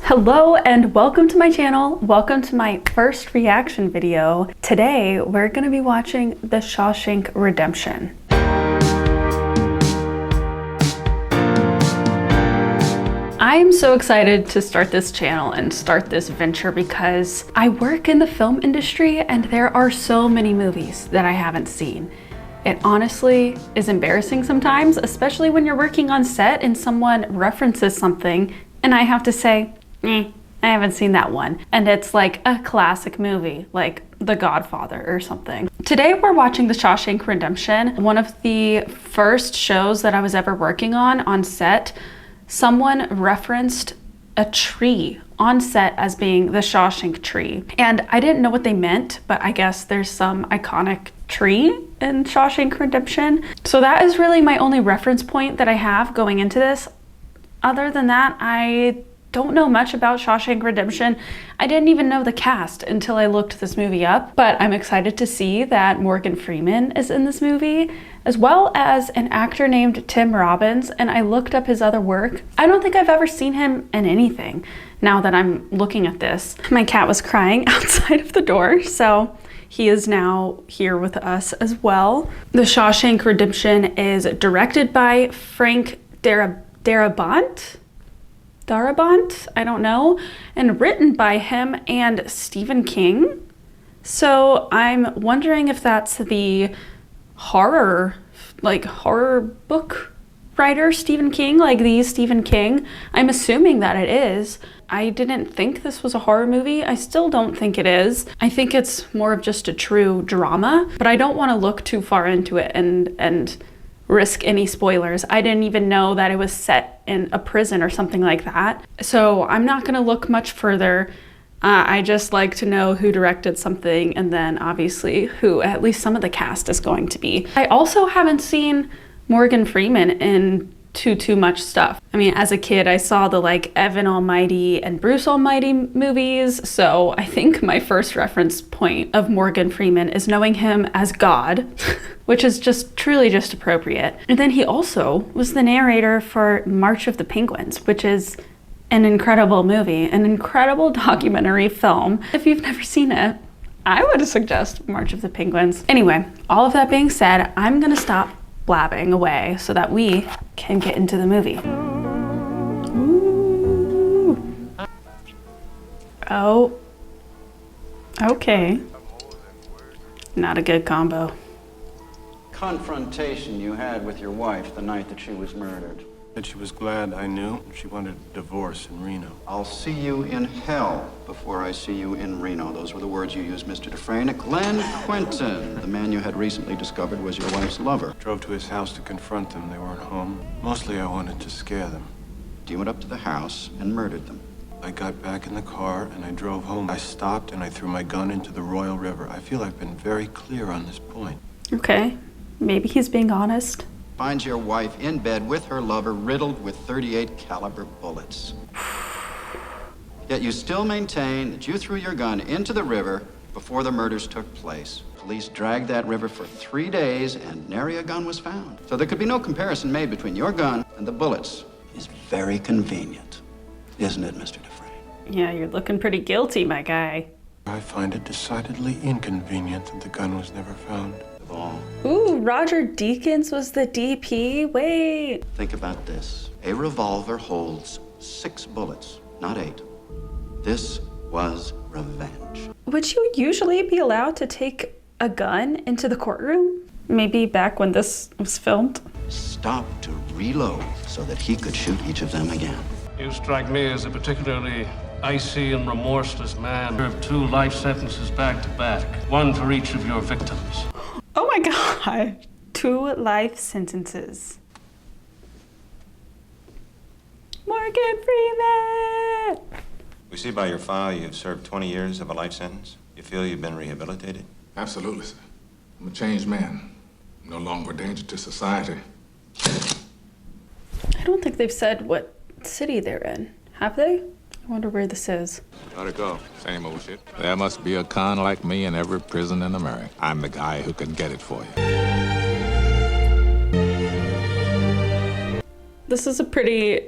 Hello and welcome to my channel. Welcome to my first reaction video. Today we're going to be watching The Shawshank Redemption. I am so excited to start this channel and start this venture because I work in the film industry and there are so many movies that I haven't seen. It honestly is embarrassing sometimes, especially when you're working on set and someone references something and I have to say, I haven't seen that one. And it's like a classic movie, like The Godfather or something. Today we're watching The Shawshank Redemption, one of the first shows that I was ever working on set. Someone referenced a tree on set as being the Shawshank tree. And I didn't know what they meant, but I guess there's some iconic tree in Shawshank Redemption. So that is really my only reference point that I have going into this. Other than that, I don't know much about Shawshank Redemption. I didn't even know the cast until I looked this movie up, but I'm excited to see that Morgan Freeman is in this movie, as well as an actor named Tim Robbins, and I looked up his other work. I don't think I've ever seen him in anything now that I'm looking at this. My cat was crying outside of the door, so he is now here with us as well. The Shawshank Redemption is directed by Frank Darabont? I don't know, and written by him and Stephen King. So I'm wondering if that's the horror book writer Stephen King, like the Stephen King. I'm assuming that it is. I didn't think this was a horror movie. I still don't think it is. I think it's more of just a true drama, but I don't want to look too far into it and risk any spoilers. I didn't even know that it was set in a prison or something like that. So I'm not gonna look much further. I just like to know who directed something and then obviously who at least some of the cast is going to be. I also haven't seen Morgan Freeman in too much stuff. I mean, as a kid, I saw the like Evan Almighty and Bruce Almighty movies. So I think my first reference point of Morgan Freeman is knowing him as God, which is just truly just appropriate. And then he also was the narrator for March of the Penguins, which is an incredible movie, an incredible documentary film. If you've never seen it, I would suggest March of the Penguins. Anyway, all of that being said, I'm gonna stop blabbing away so that we can get into the movie. Ooh. Oh, okay. Not a good combo. Confrontation you had with your wife the night that she was murdered. That she was glad I knew. She wanted a divorce in Reno. I'll see you in hell before I see you in Reno. Those were the words you used, Mr. Dufresne. Glenn Quinton, the man you had recently discovered was your wife's lover. Drove to his house to confront them. They weren't home. Mostly I wanted to scare them. You went up to the house and murdered them. I got back in the car and I drove home. I stopped and I threw my gun into the Royal River. I feel I've been very clear on this point. Okay, maybe he's being honest. Finds your wife in bed with her lover, riddled with .38 caliber bullets. Yet you still maintain that you threw your gun into the river before the murders took place. Police dragged that river for 3 days and nary a gun was found. So there could be no comparison made between your gun and the bullets. It's very convenient, isn't it, Mr. Dufresne? Yeah, you're looking pretty guilty, my guy. I find it decidedly inconvenient that the gun was never found. Ooh, Roger Deakins was the DP? Wait. Think about this. A revolver holds 6 bullets, not 8. This was revenge. Would you usually be allowed to take a gun into the courtroom? Maybe back when this was filmed? Stopped to reload so that he could shoot each of them again. You strike me as a particularly icy and remorseless man. Served 2 life sentences back to back, one for each of your victims. Oh my God. 2 life sentences. Morgan Freeman! We see by your file you've served 20 years of a life sentence. You feel you've been rehabilitated? Absolutely, sir. I'm a changed man. No longer a danger to society. I don't think they've said what city they're in. Have they? I wonder where this is. How'd it go? Same old shit. There must be a con like me in every prison in America. I'm the guy who can get it for you. This is a pretty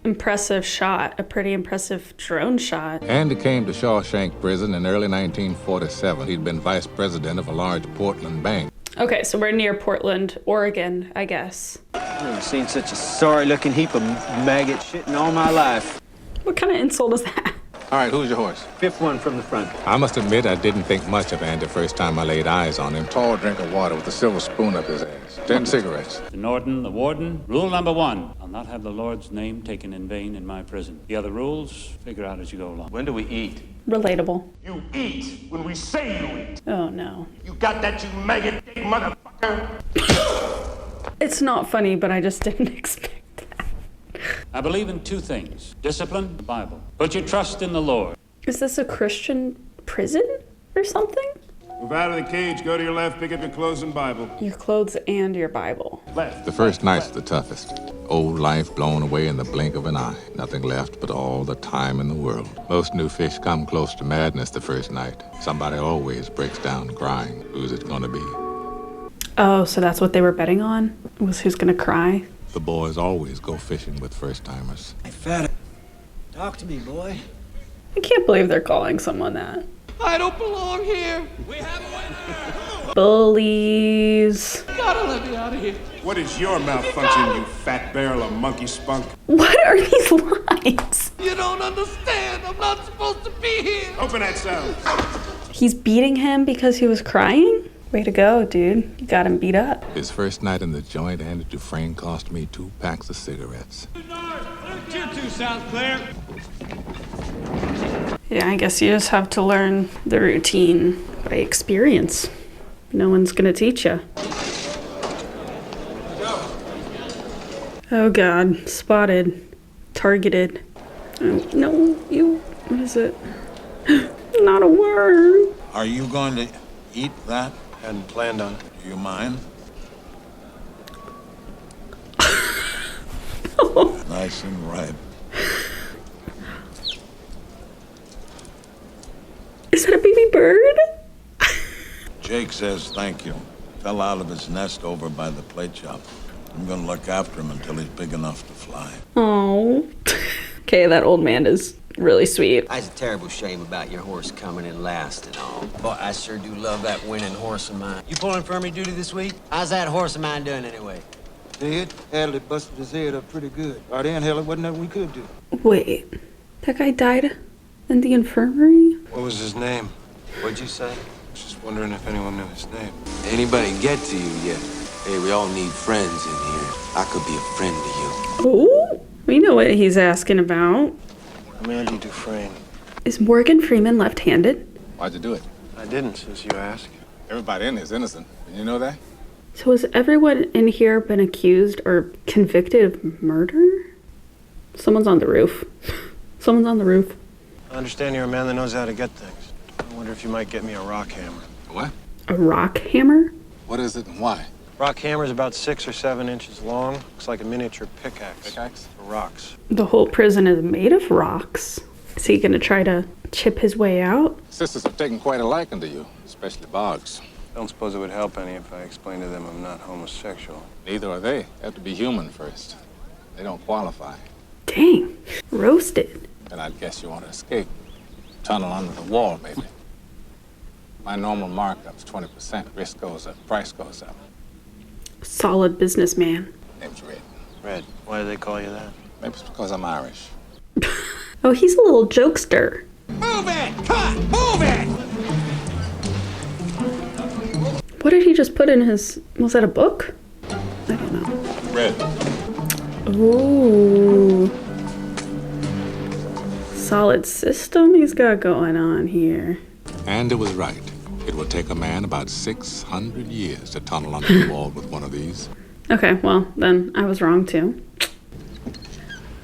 impressive shot, a pretty impressive drone shot. Andy came to Shawshank Prison in early 1947. He'd been vice president of a large Portland bank. Okay, so we're near Portland, Oregon, I guess. I've never seen such a sorry-looking heap of maggot shit in all my life. What kind of insult is that? All right, who's your horse? Fifth one from the front. I must admit I didn't think much of Andy first time I laid eyes on him. Tall drink of water with a silver spoon up his ass. 10 cigarettes. To Norton, the warden, rule number 1. I'll not have the Lord's name taken in vain in my prison. The other rules, figure out as you go along. When do we eat? Relatable. You eat when we say you eat. Oh no. You got that, you maggot motherfucker? It's not funny, but I just didn't expect that. I believe in 2 things. Discipline, the Bible. Put your trust in the Lord. Is this a Christian prison or something? Move out of the cage, go to your left, pick up your clothes and Bible. Your clothes and your Bible. Left. The first night's the toughest. Old life blown away in the blink of an eye. Nothing left but all the time in the world. Most new fish come close to madness the first night. Somebody always breaks down crying. Who's it gonna be? Oh, so that's what they were betting on? Was who's gonna cry? The boys always go fishing with first-timers. Hey, fat. Talk to me, boy. I can't believe they're calling someone that. I don't belong here. Bullies. Gotta let me out of here. What is your malfunction, you fat barrel of monkey spunk? What are these lines? You don't understand. I'm not supposed to be here. Open that cell. He's beating him because he was crying? Way to go, dude. You got him beat up. His first night in the joint, Andy Dufresne cost me 2 packs of cigarettes. Tier 2 sounds clear. Yeah, I guess you just have to learn the routine by experience. No one's gonna teach you. Oh God, spotted, targeted. Oh, no, you, what is it? Not a word. Are you going to eat that? Hadn't planned on it. Do you mind? Nice and ripe. Is that a baby bird? Jake says thank you. Fell out of his nest over by the plate shop. I'm gonna look after him until he's big enough to fly. Oh. Okay, that old man is really sweet. It's a terrible shame about your horse coming in last and all. But I sure do love that winning horse of mine. You pulling infirmary duty this week? How's that horse of mine doing anyway? Did. Hadley busted his head up pretty good. By then, hell, it wasn't nothing we could do. Wait, that guy died in the infirmary? What was his name? What'd you say? I was just wondering if anyone knew his name. Anybody get to you yet? Hey, we all need friends in here. I could be a friend to you. Oh, we know what he's asking about. I'm Andy Dufresne. Is Morgan Freeman left-handed? Why'd you do it? I didn't, since you asked. Everybody in here is innocent. Did you know that? So has everyone in here been accused or convicted of murder? Someone's on the roof. Someone's on the roof. I understand you're a man that knows how to get things. I wonder if you might get me a rock hammer. What? A rock hammer? What is it and why? Rock hammer's about 6 or 7 inches long. Looks like a miniature pickaxe. Pickaxe? For rocks. The whole prison is made of rocks. Is he gonna try to chip his way out? Sisters have taken quite a liking to you, especially Boggs. Don't suppose it would help any if I explained to them I'm not homosexual. Neither are they. They have to be human first. They don't qualify. Dang, roasted. And I'd guess you want to escape. Tunnel under the wall, maybe. My normal markup's 20%. Risk goes up, price goes up. Solid businessman. Name's Red. Red, why do they call you that? Maybe it's because I'm Irish. Oh, he's a little jokester. Move it! Cut! Move it! What did he just put in his, was that a book? I don't know. Red. Ooh. Solid system he's got going on here. And it was right. It would take a man about 600 years to tunnel under the wall with one of these. Okay, well, then I was wrong too.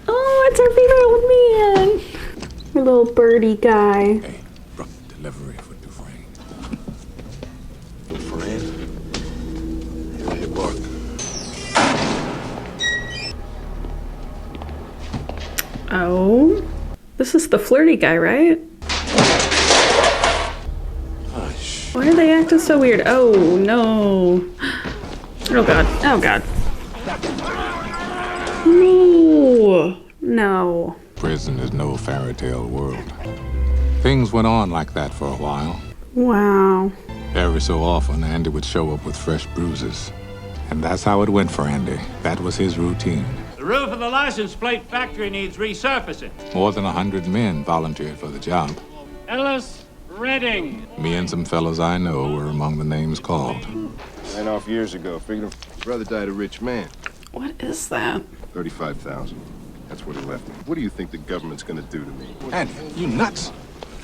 Oh, it's our favorite old man. Our little birdie guy. Hey, rough delivery for Dufresne. Dufresne? Here's your book. Oh, this is the flirty guy, right? Hush. Why are they acting so weird? Oh, no. Oh, God. Oh, God. No. No. Prison is no fairy tale world. Things went on like that for a while. Wow. Every so often, Andy would show up with fresh bruises. And that's how it went for Andy. That was his routine. The roof of the license plate factory needs resurfacing. More than 100 men volunteered for the job. Ellis Redding. Me and some fellows I know were among the names called. Ran off years ago. Freedom. His brother died a rich man. What is that? 35,000. That's what he left me. What do you think the government's gonna do to me? Andy, you nuts?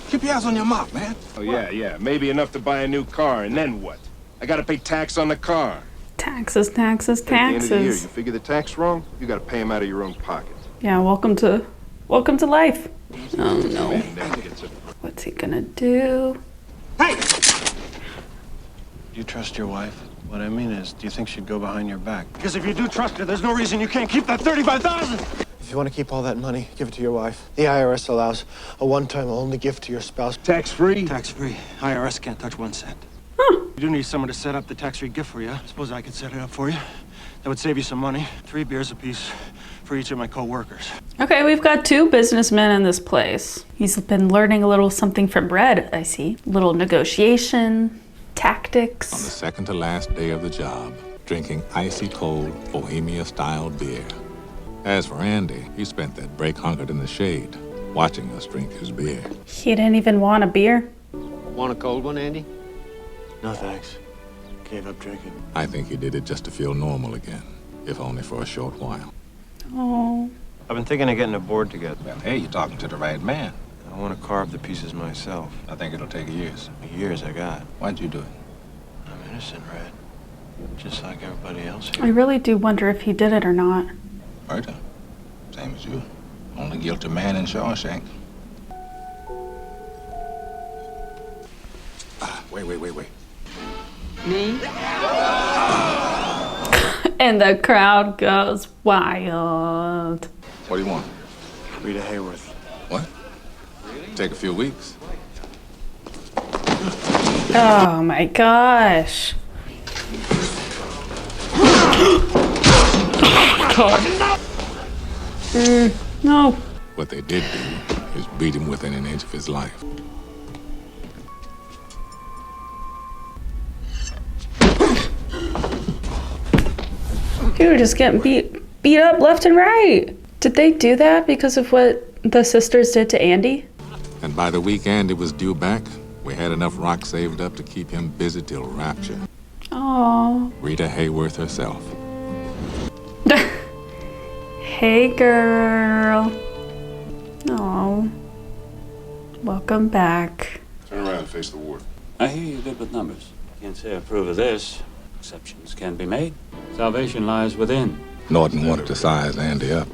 Keep your eyes on your mouth, man. Oh, yeah. Maybe enough to buy a new car, and then what? I gotta pay tax on the car. Taxes. At the end of the year, you figure the tax wrong, you gotta pay them out of your own pocket. Yeah, welcome to life. Oh no. What's he gonna do? Hey! Do you trust your wife? What I mean is, do you think she'd go behind your back? Because if you do trust her, there's no reason you can't keep that 35,000. If you want to keep all that money, give it to your wife. The IRS allows a one-time only gift to your spouse. Tax-free? Tax-free. IRS can't touch 1 cent. You do need someone to set up the tax-free gift for you. I suppose I could set it up for you. That would save you some money. 3 beers apiece for each of my co-workers. Okay, we've got 2 businessmen in this place. He's been learning a little something from Red, I see. Little negotiation, tactics. On the second to last day of the job, drinking icy cold Bohemia-style beer. As for Andy, he spent that break hunkered in the shade, watching us drink his beer. He didn't even want a beer. Want a cold one, Andy? No, thanks. Gave up drinking. I think he did it just to feel normal again, if only for a short while. Oh. I've been thinking of getting a board together. Well, hey, you're talking to the right man. I want to carve the pieces myself. I think it'll take years. Years I got. Why'd you do it? I'm innocent, Red. Just like everybody else I here. really do wonder if he did it or not. Murder. Same as you. Only guilty man in Shawshank. Wait. Me? And the crowd goes wild. What do you want? Rita Hayworth. What? Take a few weeks. Oh my gosh. God. No. What they did do is beat him within an inch of his life. People were just getting beat up left and right. Did they do that because of what the sisters did to Andy? And by the week Andy was due back, we had enough rock saved up to keep him busy till rapture. Aww. Rita Hayworth herself. Hey, girl. Aww. Welcome back. Turn around and face the ward. I hear you're good with numbers. Can't say I approve of this. Exceptions can be made. Salvation lies within. Norton wanted to size Andy up.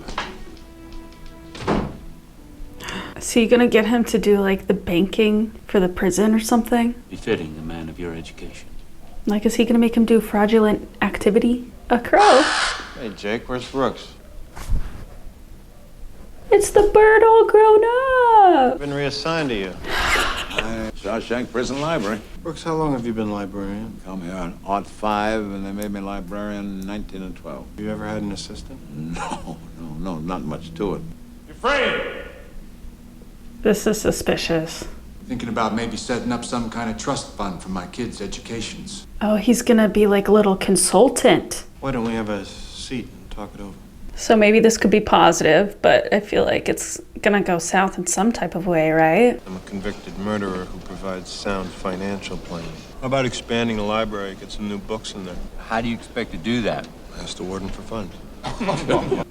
Is he gonna get him to do like the banking for the prison or something? Befitting a man of your education. Like, is he gonna make him do fraudulent activity? A crow? Hey, Jake, where's Brooks? It's the bird all grown up. I've been reassigned to you. Shawshank Prison Library. Brooks, how long have you been librarian? Come here on odd 5, and they made me librarian in 19 and 12. You ever had an assistant? No, not much to it. You're free. This is suspicious. Thinking about maybe setting up some kind of trust fund for my kids' educations. Oh, he's gonna be like a little consultant. Why don't we have a seat and talk it over? So maybe this could be positive, but I feel like it's gonna go south in some type of way, right? I'm a convicted murderer who provides sound financial planning. How about expanding the library, get some new books in there? How do you expect to do that? Ask the warden for funds.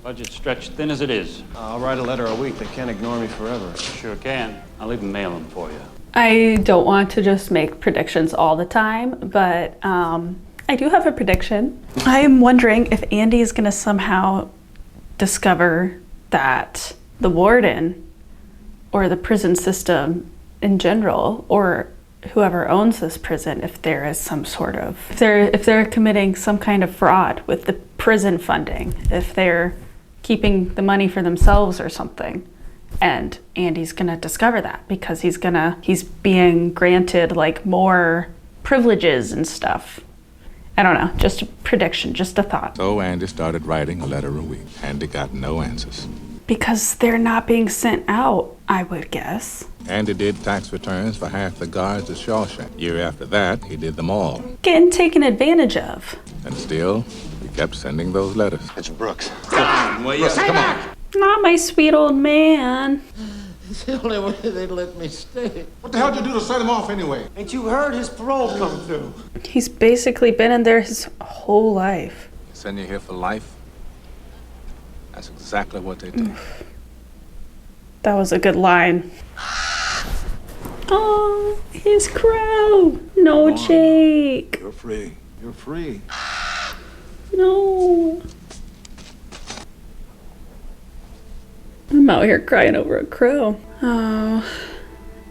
Budget stretched thin as it is. I'll write a letter a week. They can't ignore me forever. Sure can. I'll even mail them for you. I don't want to just make predictions all the time, but I do have a prediction. I am wondering if Andy is gonna somehow discover that the warden or the prison system in general, or whoever owns this prison, if there is some sort of, if they're committing some kind of fraud with the prison funding, if they're keeping the money for themselves or something. And Andy's gonna discover that because he's being granted like more privileges and stuff. I don't know, just a prediction, just a thought. So Andy started writing a letter a week. Andy got no answers. Because they're not being sent out, I would guess. Andy did tax returns for half the guards at Shawshank. Year after that, he did them all. Getting taken advantage of. And still, he kept sending those letters. It's Brooks. Come on. Not my sweet old man. It's the only way they'd let me stay. What the hell did you do to set him off anyway? Ain't you heard his parole come through? He's basically been in there his whole life. Send you here for life? That's exactly what they did. That was a good line. Oh, his crow. No, Jake. You're free. You're free. No. I'm out here crying over a crow. Oh,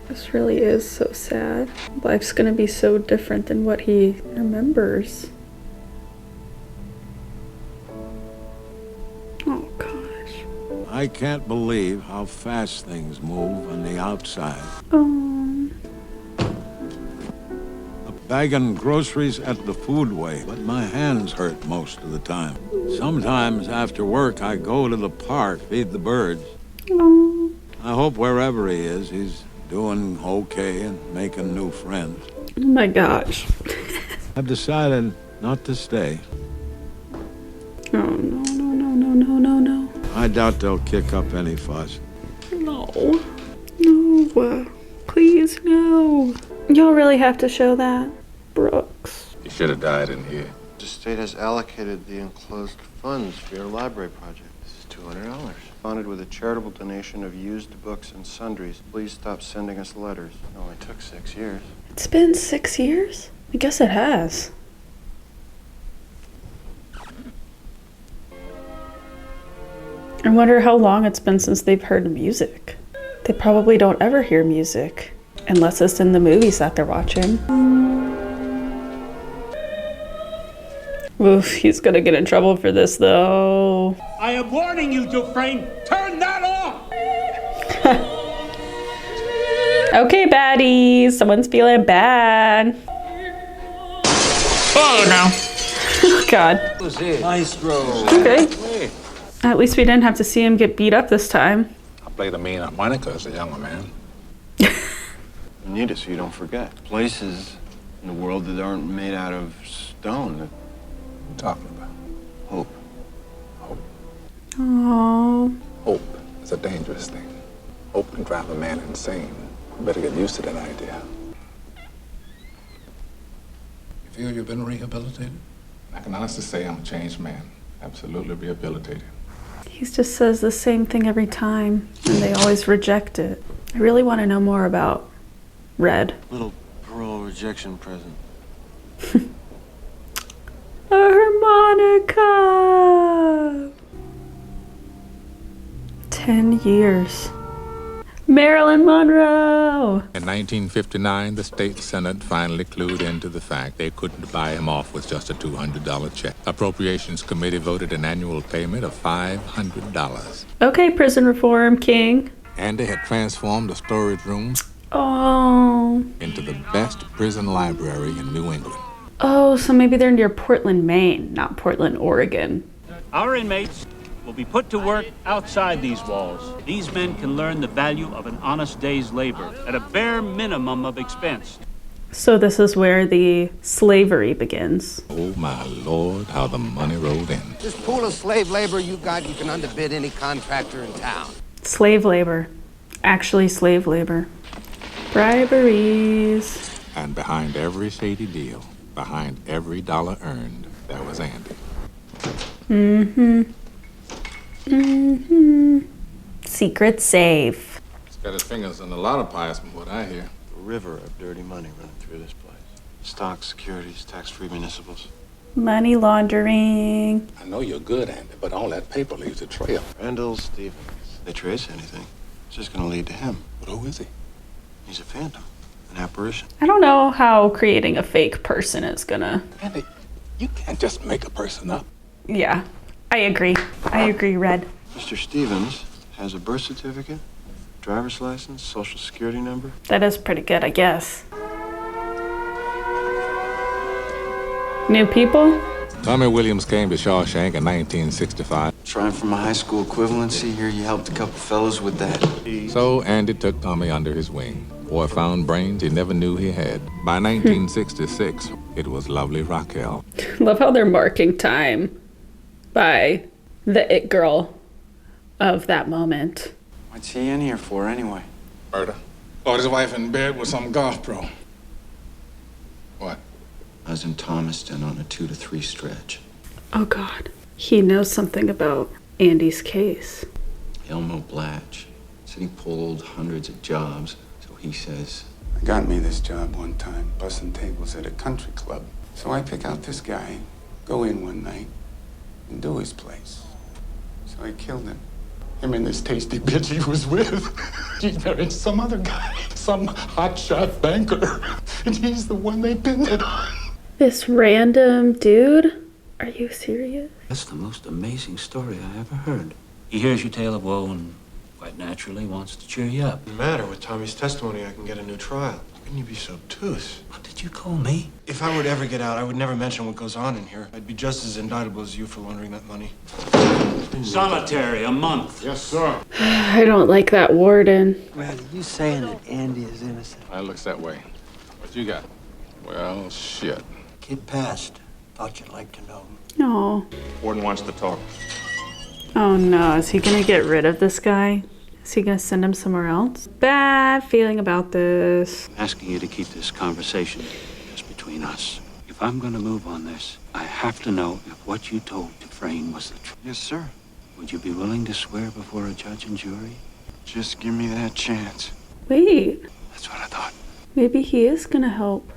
this really is so sad. Life's gonna be so different than what he remembers. Oh, gosh. I can't believe how fast things move on the outside. Oh. Bagging groceries at the foodway, but my hands hurt most of the time. Sometimes after work, I go to the park, feed the birds. Oh. I hope wherever he is, he's doing okay and making new friends. Oh my gosh. I've decided not to stay. Oh, no, no, no, no, no, no, no. I doubt they'll kick up any fuss. No. No. Please, no. Y'all really have to show that. Brooks. You should have died in here. The state has allocated the enclosed funds for your library project. This is $200. Funded with a charitable donation of used books and sundries. Please stop sending us letters. It only took 6 years. It's been 6 years? I guess it has. I wonder how long it's been since they've heard music. They probably don't ever hear music, unless it's in the movies that they're watching. Oof, he's gonna get in trouble for this though. I am warning you, Dufresne, turn that off! Okay, baddies, someone's feeling bad. Oh no. Oh God. What was it? Maestro. Okay. At least we didn't have to see him get beat up this time. I played a mean harmonica as a younger man. You need it so you don't forget. Places in the world that aren't made out of stone. What are you talking about? Hope. Hope. Oh. Hope is a dangerous thing. Hope can drive a man insane. You better get used to that idea. You feel you've been rehabilitated? I can honestly say I'm a changed man. Absolutely rehabilitated. He just says the same thing every time, and they always reject it. I really want to know more about Red. Little parole rejection present. A harmonica! 10 years. Marilyn Monroe! In 1959, the state senate finally clued into the fact they couldn't buy him off with just a $200 check. Appropriations committee voted an annual payment of $500. Okay, prison reform king. And they had transformed the storage room Oh. into the best prison library in New England. Oh, so maybe they're near Portland, Maine, not Portland, Oregon. Our inmates will be put to work outside these walls. These men can learn the value of an honest day's labor at a bare minimum of expense. So this is where the slavery begins. Oh my Lord, how the money rolled in. This pool of slave labor you got, you can underbid any contractor in town. Slave labor. Actually slave labor. Briberies. And behind every shady deal, behind every dollar earned, there was Andy. Mm-hmm. Mm-hmm. Secret safe. He's got his fingers in a lot of pies from what I hear. A river of dirty money running through this place. Stocks, securities, tax-free municipals. Money laundering. I know you're good, Andy, but all that paper leaves a trail. Randall Stevens. If they trace anything, it's just gonna lead to him. But who is he? He's a phantom, an apparition. I don't know how creating a fake person is gonna... Andy, you can't just make a person up. Yeah, I agree. I agree, Red. Mr. Stevens has a birth certificate, driver's license, social security number. That is pretty good, I guess. New people? Tommy Williams came to Shawshank in 1965. Trying for my high school equivalency here, you helped a couple fellows with that. So Andy took Tommy under his wing. Boy found brains he never knew he had. By 1966, it was lovely Raquel. Love how they're marking time by the it girl of that moment. What's he in here for anyway? Murder. Caught his wife in bed with some golf pro. What? I was in Thomaston on a 2 to 3 stretch. Oh God. He knows something about Andy's case. Elmo Blatch said he pulled hundreds of jobs, so he says. Got me this job one time, bussing tables at a country club. So I pick out this guy, go in one night, and do his place. So I killed him. Him and this tasty bitch he was with. She married some other guy, some hotshot banker. And he's the one they pinned it on. This random dude? Are you serious? That's the most amazing story I ever heard. He hears your tale of woe and quite naturally wants to cheer you up. No matter, with Tommy's testimony, I can get a new trial. How can you be so obtuse? What did you call me? If I were to ever get out, I would never mention what goes on in here. I'd be just as indictable as you for laundering that money. Solitary, a month. Yes, sir. I don't like that warden. Well, you saying that Andy is innocent? It looks that way. What you got? Well, shit. Kid passed. Thought you'd like to know. No. Warden wants to talk. Oh no, is he gonna get rid of this guy? Is he gonna send him somewhere else? Bad feeling about this. I'm asking you to keep this conversation just between us. If I'm gonna move on this, I have to know if what you told Dufresne was the truth. Yes, sir. Would you be willing to swear before a judge and jury? Just give me that chance. Wait, That's what I thought. maybe he is gonna help.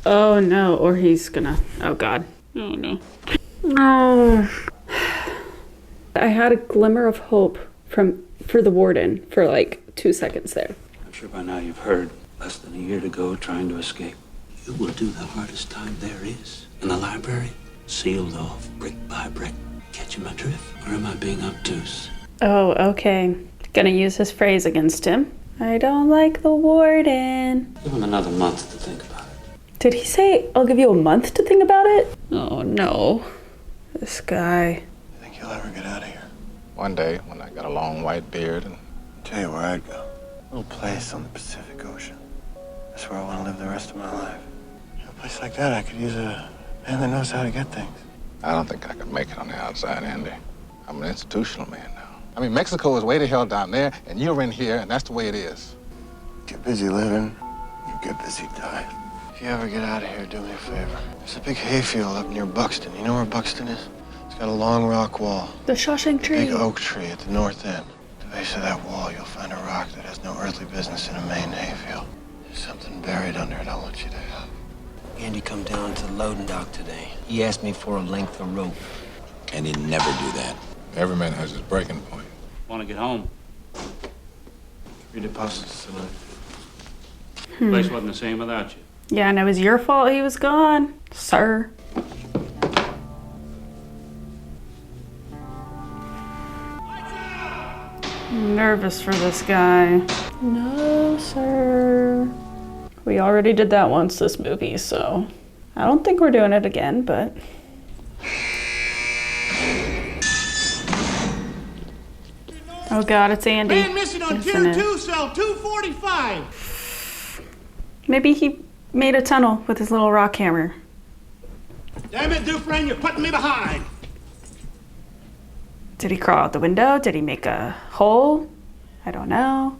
Oh no, or he's gonna, oh God. Oh no. No. I had a glimmer of hope for the warden for like 2 seconds there. I'm sure by now you've heard. Less than a year to go trying to escape. You will do the hardest time there is. In the library, sealed off brick by brick. Catch my drift? Or am I being obtuse? Oh, okay. Gonna use his phrase against him. I don't like the warden. Give him another month to think about it. Did he say, I'll give you a month to think about it? Oh no. This guy. Think you'll ever get out of here? One day, when I got a long white beard and... Tell you where I'd go. A little place on the Pacific Ocean. That's where I want to live the rest of my life. In a place like that, I could use a man that knows how to get things. I don't think I could make it on the outside, Andy. I'm an institutional man now. I mean, Mexico is way the hell down there, and you're in here, and that's the way it is. Get busy living, you get busy dying. If you ever get out of here, do me a favor. There's a big hayfield up near Buxton. You know where Buxton is? It's got a long rock wall. The Shawshank tree. Big oak tree at the north end. At the base of that wall, you'll find a rock that has no earthly business in a Maine hayfield. There's something buried under it I want you to have. Andy come down to the loading dock today. He asked me for a length of rope. And he'd never do that. Every man has his breaking point. Want to get home? 3 deposits tonight. The place wasn't the same without you. Yeah, and it was your fault he was gone, sir. I'm nervous for this guy. No, sir. We already did that once this movie, so I don't think we're doing it again, but... Oh God, it's Andy. Man missing on tier 2, cell 245. Maybe he made a tunnel with his little rock hammer. Damn it, Dufresne, you're putting me behind. Did he crawl out the window? Did he make a hole? I don't know.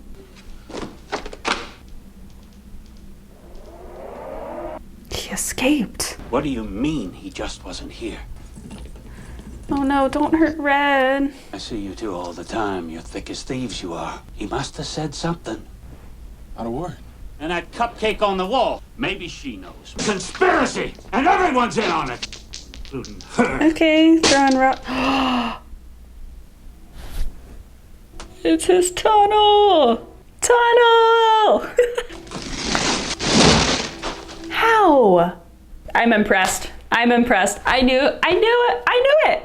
He escaped. What do you mean he just wasn't here? Oh no, don't hurt Red. I see you two all the time. You're thick as thieves, you are. He must have said something. Not a word. And that cupcake on the wall. Maybe she knows. Conspiracy! And everyone's in on it! Including her. Okay, throwing rock. It's his tunnel! Tunnel! How? I'm impressed. I'm impressed. I knew it. I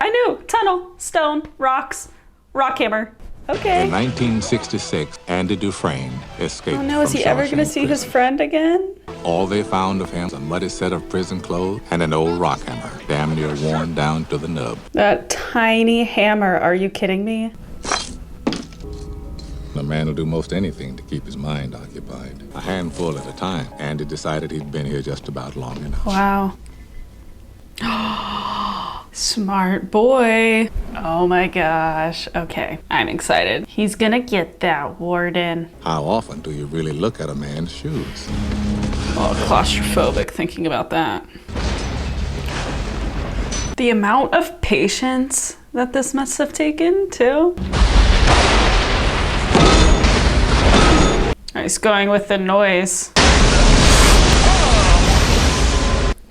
knew. Tunnel, stone, rocks, rock hammer. Okay. In 1966, Andy Dufresne escaped. Oh no, is he ever gonna see his friend again? All they found of him was a muddy set of prison clothes and an old rock hammer, damn near worn down to the nub. That tiny hammer, are you kidding me? A man will do most anything to keep his mind occupied. A handful at a time. Andy decided he'd been here just about long enough. Wow. Smart boy. Oh my gosh. Okay, I'm excited. He's gonna get that, Warden. How often do you really look at a man's shoes? Oh, claustrophobic thinking about that. The amount of patience that this must have taken, too. He's going with the noise.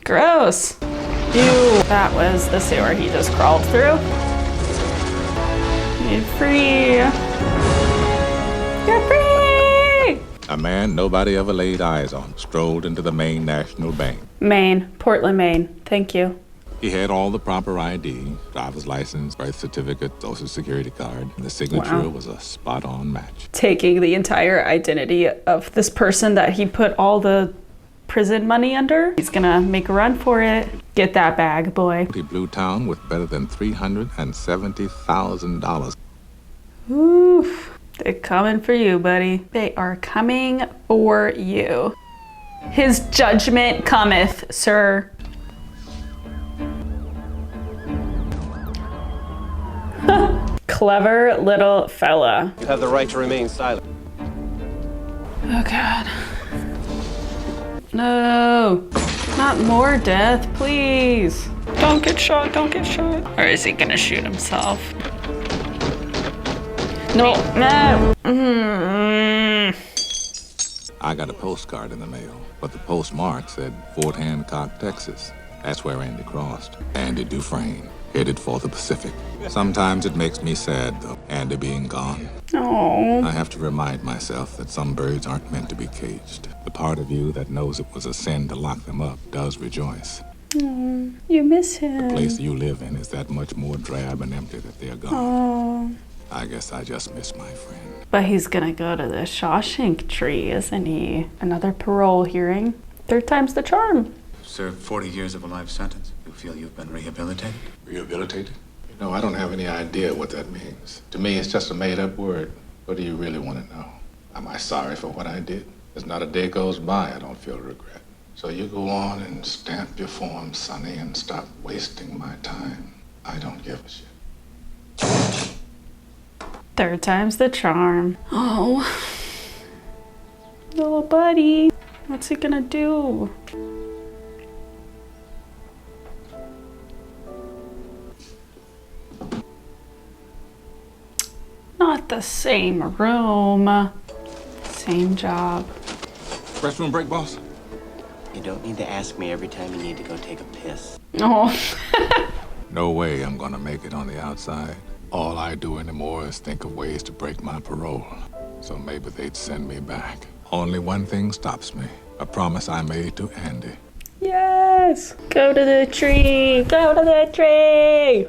Gross. Ew. That was the sewer he just crawled through. Get free. Get free! A man nobody ever laid eyes on strolled into the Maine National Bank. Maine. Portland, Maine. Thank you. He had all the proper ID, driver's license, birth certificate, social security card. The signature was a spot-on match. Taking the entire identity of this person that he put all the prison money under. He's gonna make a run for it. Get that bag, boy. He blew town with better than $370,000. Oof. They're coming for you, buddy. They are coming for you. His judgment cometh, sir. Clever little fella. You have the right to remain silent. Oh God. No, not more death, please. Don't get shot, don't get shot. Or is he gonna shoot himself? No, no. I got a postcard in the mail, but the postmark said Fort Hancock, Texas. That's where Andy crossed. Andy Dufresne, headed for the Pacific. Sometimes it makes me sad, though, Andy being gone. Oh. I have to remind myself that some birds aren't meant to be caged. The part of you that knows it was a sin to lock them up does rejoice. Oh, you miss him. The place you live in is that much more drab and empty that they're gone. Oh. I guess I just miss my friend. But he's gonna go to the Shawshank tree, isn't he? Another parole hearing. Third time's the charm. Served 40 years of a life sentence. You feel you've been rehabilitated? Rehabilitated? No, I don't have any idea what that means. To me, it's just a made-up word. What do you really want to know? Am I sorry for what I did? There's not a day goes by I don't feel regret. So you go on and stamp your form, Sonny, and stop wasting my time. I don't give a shit. Third time's the charm. Oh. Little buddy. What's he gonna do? Not the same room. Same job. Restroom break, boss? You don't need to ask me every time you need to go take a piss. Oh. No way I'm gonna make it on the outside. All I do anymore is think of ways to break my parole. So maybe they'd send me back. Only one thing stops me. A promise I made to Andy. Yes! Go to the tree! Go to the tree!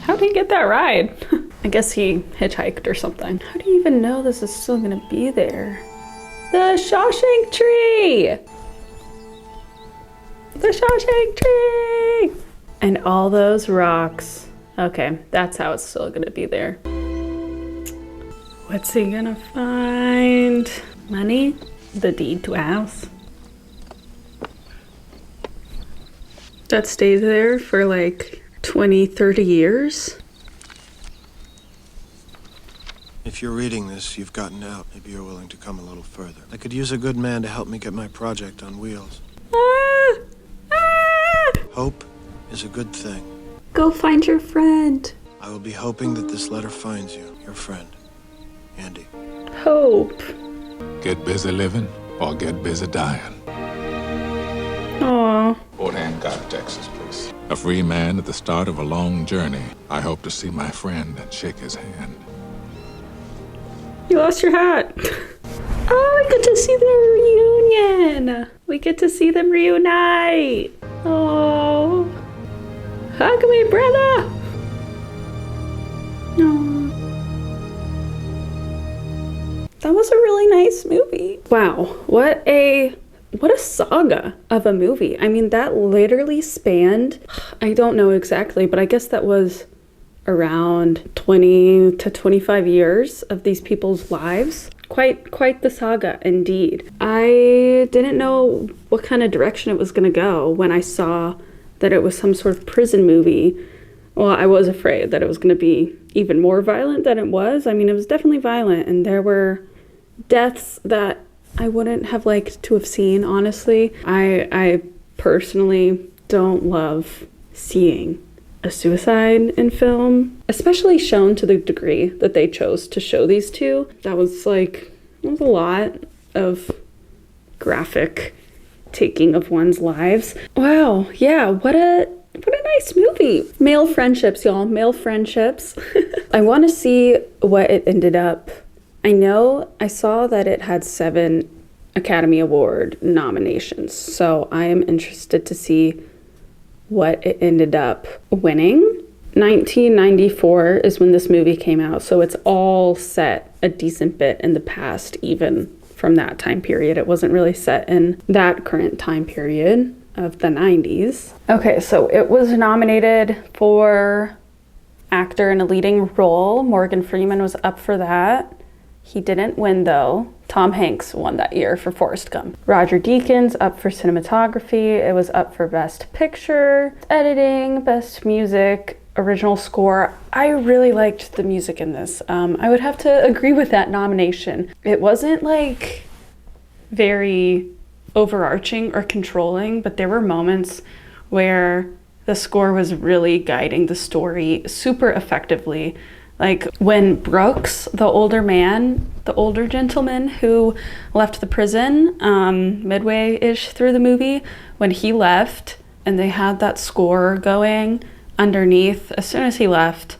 How did he get that ride? I guess he hitchhiked or something. How do you even know this is still gonna be there? The Shawshank tree! The Shawshank tree! And all those rocks. Okay, that's how it's still gonna be there. What's he gonna find? Money? The deed to a house? That stays there for like 20, 30 years? If you're reading this, you've gotten out. Maybe you're willing to come a little further. I could use a good man to help me get my project on wheels. Hope is a good thing. Go find your friend. I will be hoping that this letter finds you, your friend, Andy. Hope. Get busy living or get busy dying. Aww. Fort Hancock, Texas, please. A free man at the start of a long journey. I hope to see my friend and shake his hand. You lost your hat. Oh, we get to see their reunion. We get to see them reunite. Oh. Hug me, brother. No. that was a really nice movie. Wow, what a saga of a movie. I mean, that literally spanned, I don't know exactly, but I guess that was around 20 to 25 years of these people's lives. Quite the saga indeed. I didn't know what kind of direction it was going to go when I saw that it was some sort of prison movie. Well, I was afraid that it was going to be even more violent than it was. I mean, it was definitely violent, and there were deaths that I wouldn't have liked to have seen, honestly. I personally don't love seeing a suicide in film, especially shown to the degree that they chose to show these two. That was a lot of graphic taking of one's lives. Wow, yeah, what a nice movie. Male friendships, y'all, male friendships. I want to see what it ended up. I know I saw that it had 7 Academy Award nominations, so I am interested to see what it ended up winning. 1994 is when this movie came out, so it's all set a decent bit in the past, even from that time period. It wasn't really set in that current time period of the 90s. Okay, so it was nominated for actor in a leading role. Morgan Freeman was up for that. He didn't win though. Tom Hanks won that year for Forrest Gump. Roger Deakins up for cinematography. It was up for best picture, editing, best music, original score. I really liked the music in this. I would have to agree with that nomination. It wasn't like very overarching or controlling, but there were moments where the score was really guiding the story super effectively. Like when Brooks, the older gentleman who left the prison midway-ish through the movie, when he left and they had that score going underneath, as soon as he left,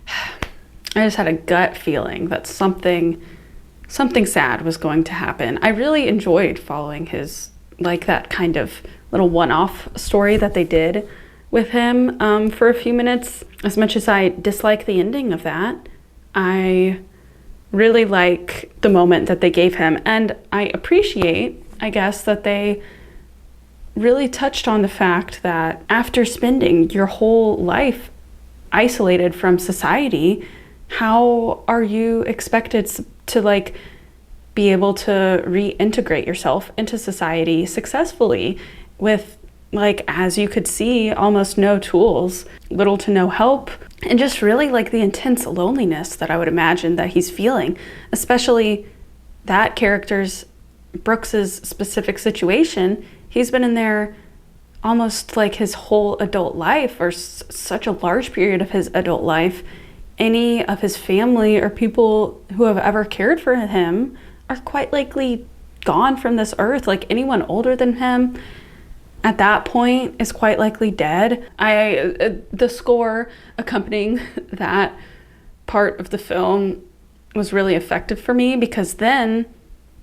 I just had a gut feeling that something sad was going to happen. I really enjoyed following his, like, that kind of little one-off story that they did with him for a few minutes. As much as I dislike the ending of that, I really like the moment that they gave him. And I appreciate, I guess, that they really touched on the fact that after spending your whole life isolated from society, how are you expected to like be able to reintegrate yourself into society successfully with, like, as you could see, almost no tools, little to no help, and just really like the intense loneliness that I would imagine that he's feeling, especially that character's, Brooks's specific situation. He's been in there almost like his whole adult life, or such a large period of his adult life. Any of his family or people who have ever cared for him are quite likely gone from this earth. Like anyone older than him at that point is quite likely dead. The score accompanying that part of the film was really effective for me, because then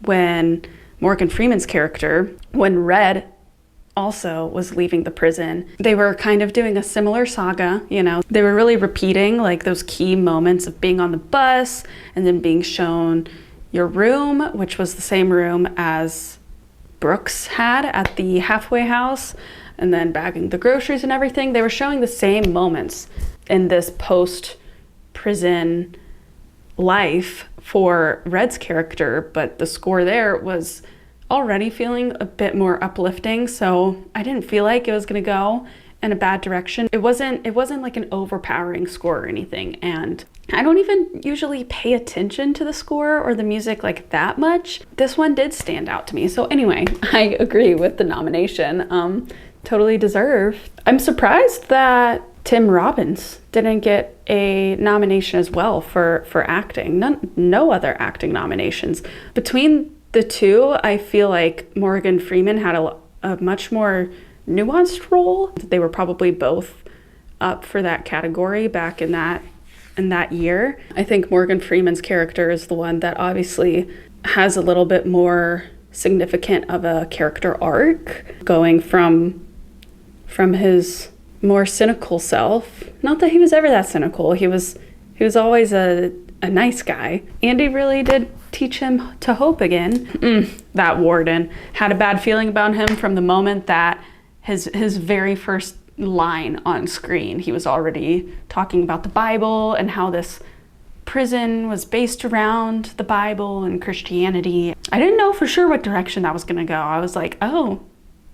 when Morgan Freeman's character, when Red also was leaving the prison, they were kind of doing a similar saga, you know. They were really repeating like those key moments of being on the bus and then being shown your room, which was the same room as Brooks had at the halfway house, and then bagging the groceries and everything. They were showing the same moments in this post-prison life for Red's character, but the score there was already feeling a bit more uplifting, so I didn't feel like it was gonna go in a bad direction. It wasn't like an overpowering score or anything, and I don't even usually pay attention to the score or the music like that much. This one did stand out to me. So anyway, I agree with the nomination. Totally deserved. I'm surprised that Tim Robbins didn't get a nomination as well for acting. No other acting nominations. Between the two, I feel like Morgan Freeman had a much more nuanced role. They were probably both up for that category back in that year. I think Morgan Freeman's character is the one that obviously has a little bit more significant of a character arc, going from his more cynical self. Not that he was ever that cynical. He was always a nice guy. Andy really did teach him to hope again. That warden. Had a bad feeling about him from the moment that his very first line on screen, he was already talking about the Bible and how this prison was based around the Bible and Christianity. I didn't know for sure what direction that was gonna go. I was like, oh,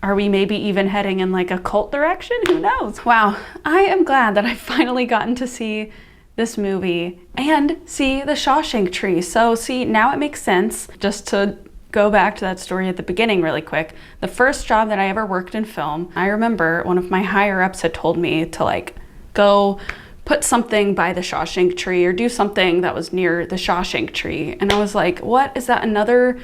are we maybe even heading in like a cult direction? Who knows? Wow, I am glad that I've finally gotten to see this movie and see the Shawshank tree. So see, now it makes sense. Just to go back to that story at the beginning really quick, the first job that I ever worked in film, I remember one of my higher ups had told me to like go put something by the Shawshank tree or do something that was near the Shawshank tree. And I was like, what? Is that another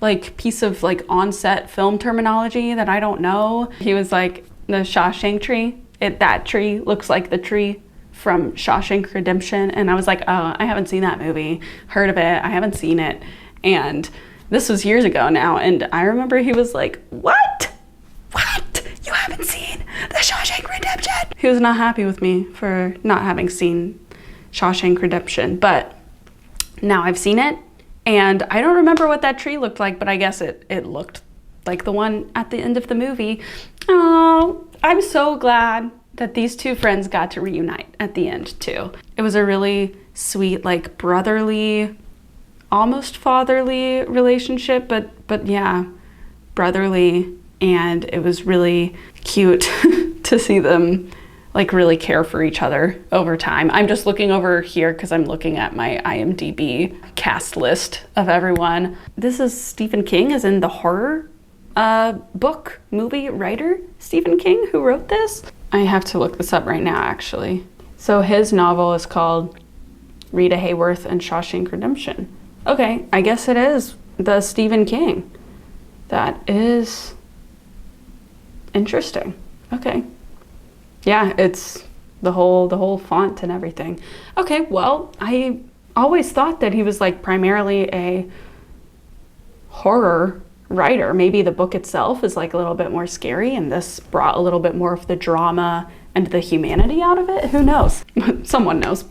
like piece of like on-set film terminology that I don't know? He was like, the Shawshank tree, that tree looks like the tree from Shawshank Redemption. And I was like, oh, I haven't seen that movie. Heard of it, I haven't seen it. And this was years ago now. And I remember he was like, what? What? You haven't seen the Shawshank Redemption? He was not happy with me for not having seen Shawshank Redemption, but now I've seen it and I don't remember what that tree looked like, but I guess it looked like the one at the end of the movie. Oh, I'm so glad that these two friends got to reunite at the end too. It was a really sweet, like brotherly, almost fatherly relationship, but yeah, brotherly. And it was really cute to see them like really care for each other over time. I'm just looking over here because I'm looking at my IMDb cast list of everyone. This is Stephen King, as in the horror book, movie writer Stephen King, who wrote this. I have to look this up right now, actually. So his novel is called Rita Hayworth and Shawshank Redemption. Okay, I guess it is the Stephen King. That is interesting. Okay. Yeah, it's the whole font and everything. Okay, well, I always thought that he was like primarily a horror writer. Maybe the book itself is like a little bit more scary and this brought a little bit more of the drama and the humanity out of it. Who knows? Someone knows.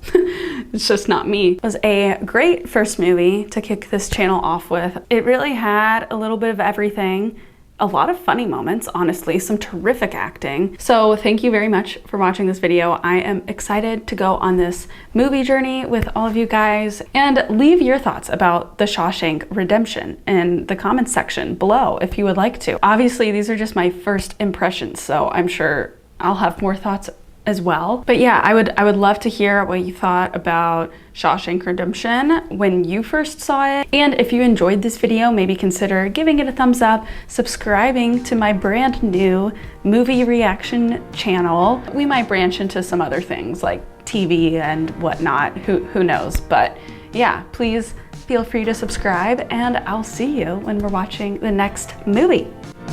It's just not me. It was a great first movie to kick this channel off with. It really had a little bit of everything. A lot of funny moments, honestly, some terrific acting. So thank you very much for watching this video. I am excited to go on this movie journey with all of you guys, and leave your thoughts about the Shawshank Redemption in the comments section below if you would like to. Obviously, these are just my first impressions, so I'm sure I'll have more thoughts as well. But yeah, I would love to hear what you thought about Shawshank Redemption when you first saw it. And if you enjoyed this video, maybe consider giving it a thumbs up, subscribing to my brand new movie reaction channel. We might branch into some other things like TV and whatnot, who knows. But yeah, please feel free to subscribe and I'll see you when we're watching the next movie.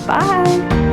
Bye.